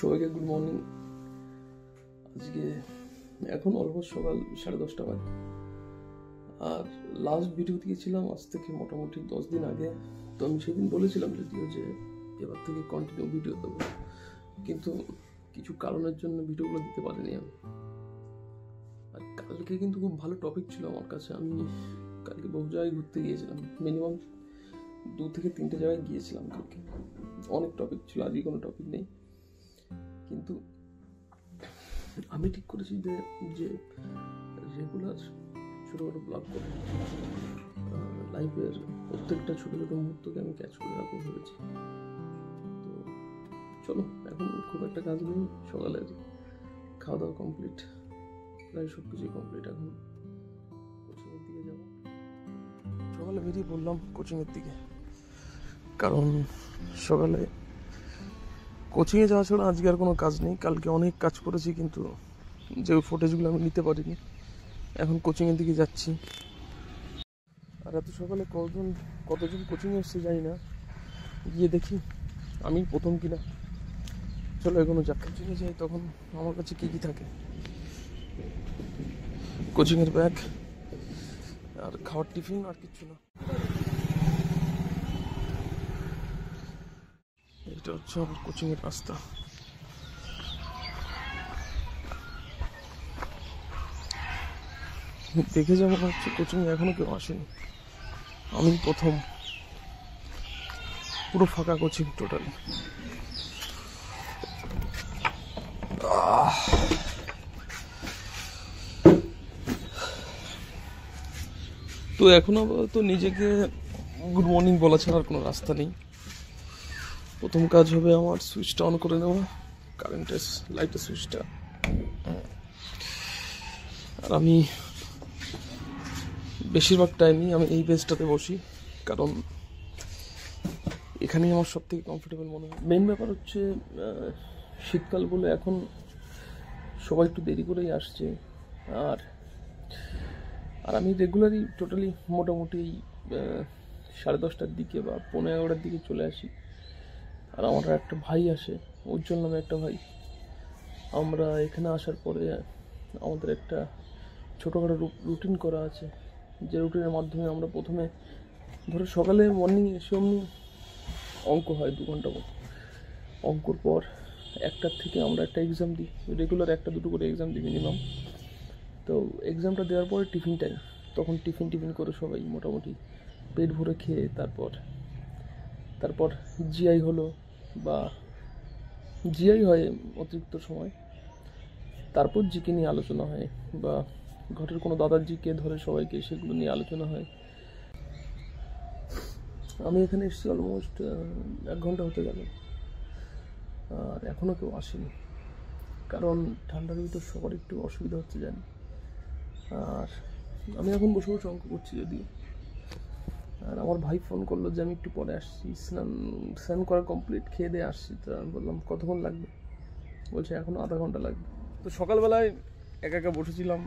সবাইকে good morning. আজকে এখন অলমোস্ট সকাল 10:30 বাজে। আর লাস্ট ভিডিও দিয়েছিলাম আজ থেকে মোটামুটি 10 দিন আগে। তো আমি সেদিন বলেছিলাম যদিও যে এবার থেকে কন্টিনিউ ভিডিও দেবো, কিন্তু কিছু কারণের জন্য ভিডিওগুলো দিতে পারিনি আমি। আর কালকে কিন্তু খুব ভালো টপিক ছিল আমার কাছে। আমি কালকে বহু জায়গায় ঘুরতে গিয়েছিলাম, মিনিমাম 2 থেকে 3টে জায়গায় গিয়েছিলাম কালকে। অনেক টপিক ছিল, আজকে কোনো টপিক নেই। কিন্তু আমি ঠিক করেছি যে রেগুলার ছোটো ছোটো ব্লগ করবো, লাইফের প্রত্যেকটা ছোটো ছোটো মুহূর্তকে আমি ক্যাচ করে রাখবো ভেবেছি। তো চলো, এখন খুব একটা কাজ নেই, সকালের খাওয়া দাওয়া কমপ্লিট, প্রায় সব কিছুই কমপ্লিট। এখন কোচিংয়ের দিকে যাবো। সকালে বেরিয়ে পড়লাম কোচিংয়ের দিকে, কারণ সকালে কোচিংয়ে যাওয়া ছাড়া আজকে আর কোনো কাজ নেই। কালকে অনেক কাজ করেছি, কিন্তু যে ফুটেজগুলো আমি নিতে পারিনি। এখন কোচিংয়ের দিকে যাচ্ছি। আর এত সকালে কতজন কোচিংয়ে এসছে জানি না, গিয়ে দেখি আমি প্রথম কিনা। চলো এখনো যাক, কোচিংয়ে যাই তখন আমার কাছে কী কী থাকে। কোচিংয়ের ব্যাগ আর খাওয়ার টিফিন, আর কিচ্ছু না। এটা হচ্ছে আমার কোচিংয়ের রাস্তা। দেখে যা মনে হচ্ছে কোচিং এখনো কেউ আসেনি, আমি প্রথম। পুরো ফাঁকা কোচিং টোটালি। তো এখন আপাতত নিজেকে গুড মর্নিং বলা ছাড়া আর কোনো রাস্তা নেই। প্রথম কাজ হবে আমার সুইচটা অন করে নেওয়া, কারেন্টের লাইটের সুইচটা। আর আমি বেশিরভাগ টাইমই আমি এই বেঞ্চটাতে বসি, কারণ এখানেই আমার সব থেকে কমফোর্টেবল মনে হয়। মেন ব্যাপার হচ্ছে শীতকাল বলে এখন সবাই একটু দেরি করেই আসছে। আর আমি রেগুলারই টোটালি মোটামুটি 10:30টার দিকে বা 11:15টার দিকে চলে আসি। আর আমার একটা ভাই আসে, উজ্জ্বল নামে একটা ভাই। আমরা এখানে আসার পরে আমাদের একটা ছোটোখাটো রুটিন করা আছে, যে রুটিনের মাধ্যমে আমরা প্রথমে ধরো সকালে মর্নিং এসে অমনি অঙ্ক হয় 2 ঘন্টা মতো। অঙ্কর পর 1টার থেকে আমরা একটা এক্সাম দিই, রেগুলার 1-2 করে এক্সাম দিই মিনিমাম। তো এক্সামটা দেওয়ার পরে টিফিন টাইম, তখন টিফিন করে সবাই মোটামুটি পেট ভরে খেয়ে তারপর জিআই হলো বা জিআই হয় অতিরিক্ত সময়। তারপর জিকে নিয়ে আলোচনা হয়, বা ঘরের কোনো দাদার জিকে ধরে সবাইকে, সেগুলো নিয়ে আলোচনা হয়। আমি এখানে এসেছি অলমোস্ট 1 ঘন্টা হতে গেল, আর এখনও কেউ আসেনি। কারণ ঠান্ডার ভিতর সবার একটু অসুবিধা হচ্ছে জানি। আর আমি এখন বসে অঙ্ক করছি যদিও। আর আমার ভাই ফোন করলো যে আমি একটু পরে আসছি, স্নান করা কমপ্লিট, খেয়ে দিয়ে আসছি। তো আমি বললাম কতক্ষণ লাগবে? বলছে এখনও আধা ঘন্টা লাগবে। তো সকালবেলায় একা বসেছিলাম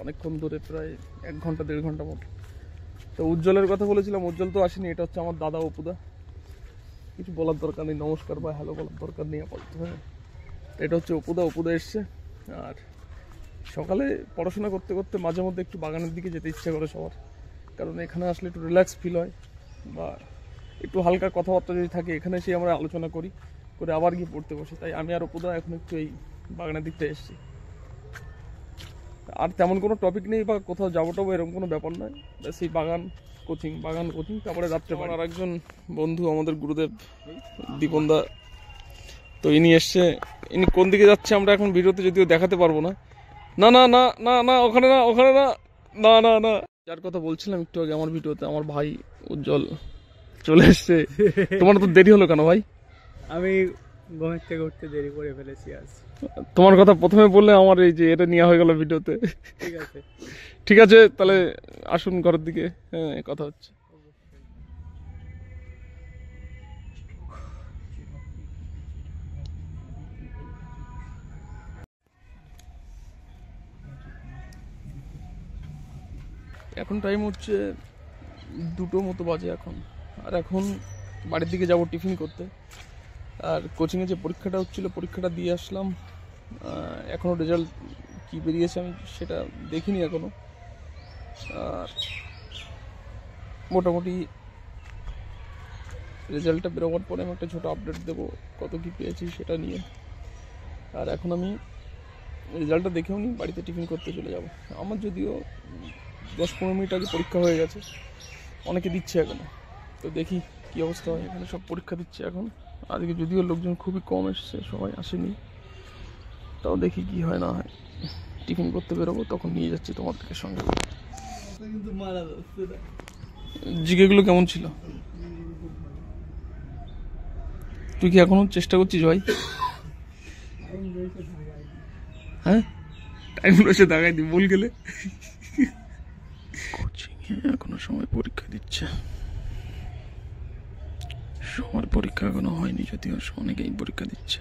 অনেকক্ষণ ধরে, প্রায় 1 ঘন্টা 1.5 ঘন্টা মতো। তো উজ্জ্বলের কথা বলেছিলাম, উজ্জ্বল তো আসেনি। এটা হচ্ছে আমার দাদা অপুদা। কিছু বলার দরকার নেই, নমস্কার বা হ্যালো বলার দরকার নেই আপাতত। হ্যাঁ, এটা হচ্ছে অপুদা এসছে। আর সকালে পড়াশোনা করতে করতে মাঝে মধ্যে একটু বাগানের দিকে যেতে ইচ্ছে করে সবার, কারণ এখানে আসলে একটু রিল্যাক্স ফিল হয়, বা একটু হালকা কথাবার্তা যদি থাকে এখানে এসে আমরা আলোচনা করি, করে আবার গিয়ে পড়তে বসি। তাই আমি আর অপুদা এখন একটু এই বাগানের দিকটা এসেছি। আর তেমন কোনো টপিক নেই বা কোথাও যাবো টাবো এরকম কোনো ব্যাপার নয়, ব্যাস এই বাগান কোচিং, তারপরে রাত্রে। আর একজন বন্ধু আমাদের গুরুদেব দীপনদা, তো ইনি এসছে। ইনি কোন দিকে যাচ্ছে আমরা এখন ভিডিওতে যদিও দেখাতে পারবো না। না না না না না ওখানে না, ওখানে না, না না না। যার কথা বলছিলাম একটু আগে আমার ভিডিওতে, আমার ভাই উজ্জ্বল চলে এসছে। তোমার তো দেরি হলো কেন ভাই? আমি ঘুমের থেকে উঠতে দেরি করে ফেলেছি আজ। তোমার কথা প্রথমে বললে আমার এই যে এটা নেওয়া হয়ে গেল ভিডিওতে। ঠিক আছে তাহলে আসুন ঘরের দিকে, হ্যাঁ কথা হচ্ছে। এখন টাইম হচ্ছে 2টো মতো বাজে এখন। আর এখন বাড়ির দিকে যাব টিফিন করতে। আর কোচিংয়ে যে পরীক্ষাটা হচ্ছিল পরীক্ষাটা দিয়ে আসলাম। এখনও রেজাল্ট কী বেরিয়েছে আমি সেটা দেখিনি এখনও। আর মোটামুটি রেজাল্টটা বেরোবার পরে আমি একটা ছোটো আপডেট দেবো কত কী পেয়েছি সেটা নিয়ে। আর এখন আমি রেজাল্টটা দেখেও নি, বাড়িতে টিফিন করতে চলে যাব। আমার যদিও 10-15 মিনিট আগে পরীক্ষা হয়ে গেছে, অনেকে দিচ্ছে এখনও, তো দেখি কী অবস্থা হয়। এখানে সব পরীক্ষা দিচ্ছে এখন। আজকে যদিও লোকজন খুবই কম এসছে, সবাই আসেনি, তাও দেখি কি হয় না হয়। টিফিন করতে বেরোবো, তখন নিয়ে যাচ্ছি তোমাদেরকে সঙ্গে। জিকেগুলো কেমন ছিল? তুই কি এখনো চেষ্টা করছিস ভাই? হ্যাঁ, টাইম রয়েছে দাগাই দি বল গেলে। কোচিংয়ে এখনো সময় পরীক্ষা দিচ্ছে, সময় পরীক্ষা এখনো হয়নি, যদিও অনেকেই পরীক্ষা দিচ্ছে।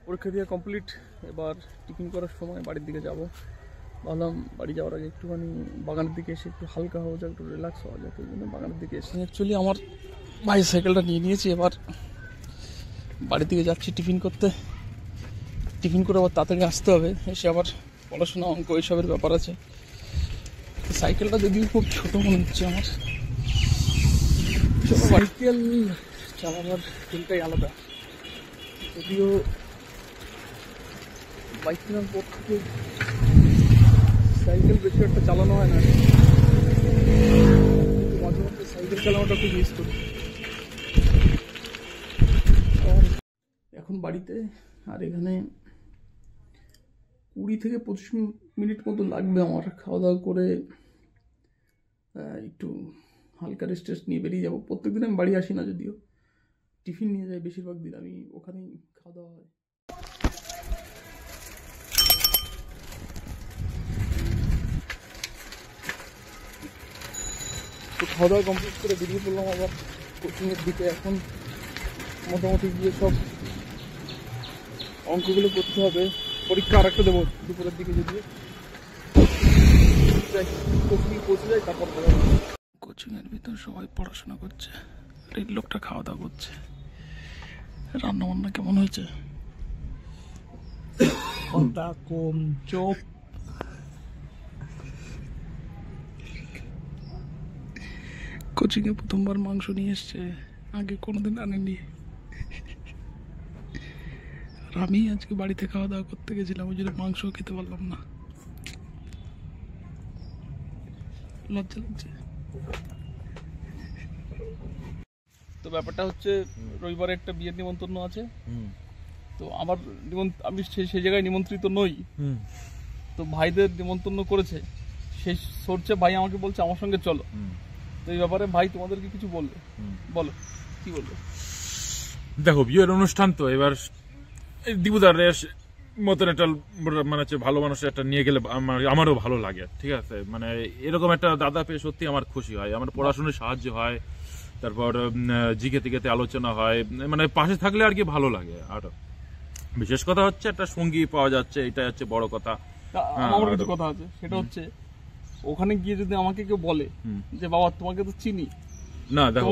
পরীক্ষা দেওয়া কমপ্লিট, এবার টিফিন করার সময় বাড়ির দিকে যাব। ভাবলাম বাড়ি যাওয়ার আগে একটুখানি বাগানের দিকে এসে একটু হালকা হওয়া যায়, একটু রিল্যাক্স হওয়া যায়, তো জন্য বাগানের দিকে এসে অ্যাকচুয়ালি আমার বাইসাইকেলটা নিয়ে নিয়েছি। এবার বাড়ির দিকে যাচ্ছি টিফিন করতে। টিফিন করে আবার তাড়াতাড়ি আসতে হবে, এসে আবার পড়াশোনা, অঙ্ক এইসবের ব্যাপার আছে। সাইকেলটা যদিও খুব ছোটো মনে হচ্ছে আমার, সাইকেল চালানোর ফিলটাই আলাদা। যদিও বাইক কেনার পর থেকে সাইকেল বেশি একটা চালানো হয় না, কিন্তু মাঝে মধ্যে সাইকেল চালানোটা খুব মিস করি। এখন বাড়িতে, আর এখানে 20 থেকে 25 মিনিট মতো লাগবে আমার খাওয়া দাওয়া করে একটু হালকা রেস্ট নিয়ে বেরিয়ে যাবো। প্রত্যেকদিন আমি বাড়ি আসি না, যদিও টিফিন নিয়ে যাই বেশিরভাগ দিন, আমি ওখানেই খাওয়া দাওয়া হয়। তো খাওয়া দাওয়া কমপ্লিট করে বেরিয়ে পড়লাম আবার কোচিংয়ের দিকে। এখন মোটামুটি গিয়ে সব অঙ্কগুলো করতে হবে, পরীক্ষা আর একটা দেবো দুপুরের দিকে, যদিও পৌঁছে যায় তারপর। কোচিংয়ের ভিতর সবাই পড়াশোনা করছে, আর এই লোকটা খাওয়া দাওয়া করছে। রান্না বান্না কেমন হয়েছে? কম চোপ। কোচিংয়ে প্রথমবার মাংস নিয়ে এসছে, আগে কোনোদিন আনেনি। আর আমি আজকে বাড়িতে খাওয়া দাওয়া করতে গেছিলাম, ওই জন্য মাংস খেতে পারলাম না, লজ্জা লাগছে। তো ব্যাপারটা হচ্ছে রবিবারে একটা বিয়ের নিমন্ত্রণ আছে, তো আমার আমি সেই জায়গায় নিমন্ত্রিত নই। তো ভাইদের নিমন্ত্রণ করেছে, সেই সরছে ভাই আমাকে বলছে আমার সঙ্গে চলো। তো এই ব্যাপারে ভাই তোমাদেরকে কিছু বলবে, বলো কি বলবে? দেখো, বিয়ের অনুষ্ঠান তো এবার দিবুদারের মতন একটা মানে হচ্ছে ভালো মানুষ একটা নিয়ে গেলে আমারও ভালো লাগে, ঠিক আছে। মানে এরকম একটা দাদা পেয়ে সত্যি আমার খুশি হয়, আমার পড়াশোনায় সাহায্য হয়, তারপর জিকে টিকেতে আলোচনা হয়, মানে পাশে থাকলে আর কি ভালো লাগে। আর বিশেষ কথা হচ্ছে একটা সঙ্গী পাওয়া যাচ্ছে, এটা হচ্ছে বড় কথা। আমার কিছু কথা আছে, সেটা হচ্ছে ওখানে গিয়ে যদি আমাকে কেউ বলে যে বাবা তোমাকে তো চিনি না, দেখো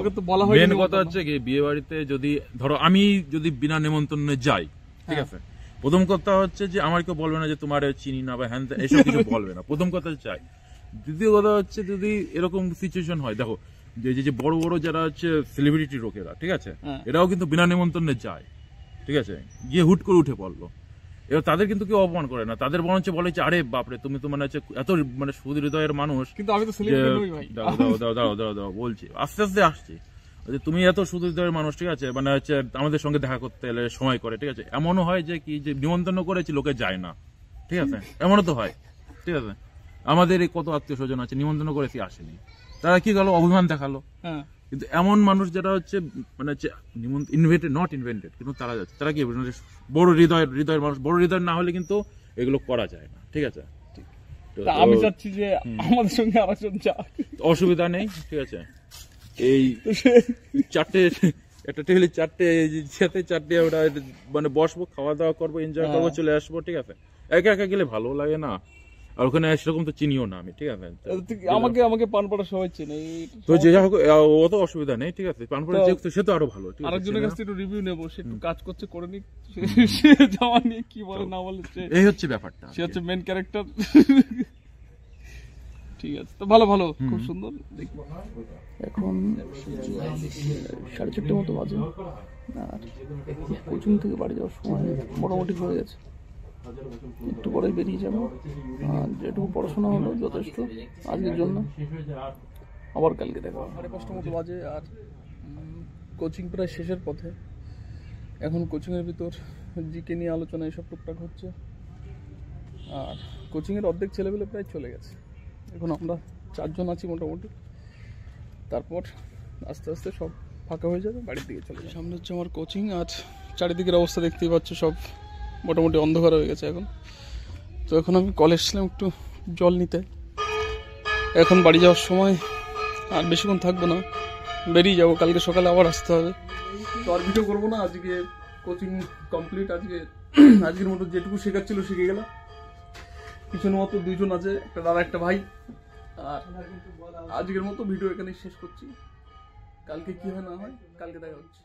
মেন কথা হচ্ছে কি, বিয়ে বাড়িতে যদি ধরো আমি যদি বিনা নিমন্ত্রণে যাই, ঠিক আছে, প্রথম কথা হচ্ছে যে আমার কেউ বলবে না যে তোমার চিনি না বা হ্যান এসব কিছু বলবে না, প্রথম কথা চাই। দ্বিতীয় কথা হচ্ছে যদি এরকম সিচুয়েশন হয়, দেখো যে বড় বড় যারা হচ্ছে সেলিব্রিটি লোকেরা, ঠিক আছে, এরাও কিন্তু বিনা নিমন্ত্রণে যায়, ঠিক আছে, গিয়ে হুট করে উঠে পড়লো। এবার তাদের কিন্তু কেউ অপমান করে না, তাদের বরঞ্চ বলে যে আরে বাপরে তুমি তো মানে হচ্ছে এত মানে সুহৃদয়ের মানুষ। কিন্তু আমি তো সেলিব্রিটি নই ভাই। দাও বলছি, আস্তে আস্তে আসছি। তুমি এত সুহৃদয়ের মানুষ, ঠিক আছে, মানে হচ্ছে আমাদের সঙ্গে দেখা করতে এলে সময় করে, ঠিক আছে। এমনও হয় যে কি যে নিমন্ত্রণ করেছি লোকে যায় না, ঠিক আছে, এমনও তো হয়, ঠিক আছে। আমাদের এই কত আত্মীয় স্বজন আছে নিমন্ত্রণ করেছি আসেনি, তারা কি গেল অভিমান দেখালো। কিন্তু এমন মানুষ যারা হচ্ছে মানে হচ্ছে ইনভেন্টেড নট ইনভেন্টেড, কিন্তু তারা যাচ্ছে, তারা কি বড় হৃদয়ের মানুষ, বড় হৃদয় না হলে কিন্তু এগুলো করা যায় না, ঠিক আছে। আমি চাচ্ছি যে আমাদের সঙ্গে আরেকজন যাক, অসুবিধা নেই, ঠিক আছে। এই চারটে একটা টেবিলে চারটে ওটা মানে বসবো, খাওয়া দাওয়া করবো, এনজয় করবো, চলে আসবো, ঠিক আছে। একা একা গেলে ভালো লাগে না। আর ওখানে সেরকম তো চিনিও না আমি, ঠিক আছে? আমাকে পানপাড়া সবাই চেনে। তো যে যা হোক অত অসুবিধা নেই, ঠিক আছে? পানপাড়া যে সে তো আরো ভালো, ঠিক আছে? আরেকজনের কাছ থেকে একটু রিভিউ নেবো, সে একটু কাজ করছে, করে নি, সে যাওয়া নিয়ে কি বলে না বলে, এই হচ্ছে ব্যাপারটা, সে হচ্ছে মেন ক্যারেক্টার। ঠিক আছে, তো ভালো ভালো, খুব সুন্দর। এখন 4:30 মতো বাজে, আর কোচিং থেকে বাড়ি যাওয়ার সময় মোটামুটি হয়ে গেছে। একটু পরে বেরিয়ে যাবো, আর যেটুকু পড়াশোনা হলো যথেষ্ট আজকের জন্য, আবার কালকে দেখা হবে। 5:30 মতো বাজে, আর কোচিং প্রায় শেষের পথে। এখন কোচিংয়ের ভিতর জিকে নিয়ে আলোচনা এসব টুকটাক হচ্ছে, আর কোচিংয়ের অর্ধেক ছেলেবেলে প্রায় চলে গেছে। এখন আমরা 4 জন আছি মোটামুটি, তারপর আস্তে আস্তে সব ফাঁকা হয়ে যাবে, বাড়ির দিকে চলে যাবে। সামনে হচ্ছে আমার কোচিং, আর চারিদিকের অবস্থা দেখতেই পাচ্ছ, সব মোটামুটি অন্ধকার হয়ে গেছে এখন। তো এখন আমি কলে এসেছিলাম একটু জল নিতে, এখন বাড়ি যাওয়ার সময় আর বেশিক্ষণ থাকবো না, বেরিয়ে যাবো, কালকে সকালে আবার আসতে হবে। তো আর ভিডিও করবো না, আজকে কোচিং কমপ্লিট। আজকের মতো যেটুকু শেখাচ্ছিল শিখে গেলাম। পিছনে মতো 2 জন আছে, একটা দাদা একটা ভাই। আর আজকের মতো ভিডিও এখানে শেষ করছি, কালকে কি হয় না হয় কালকে দেখা হচ্ছে।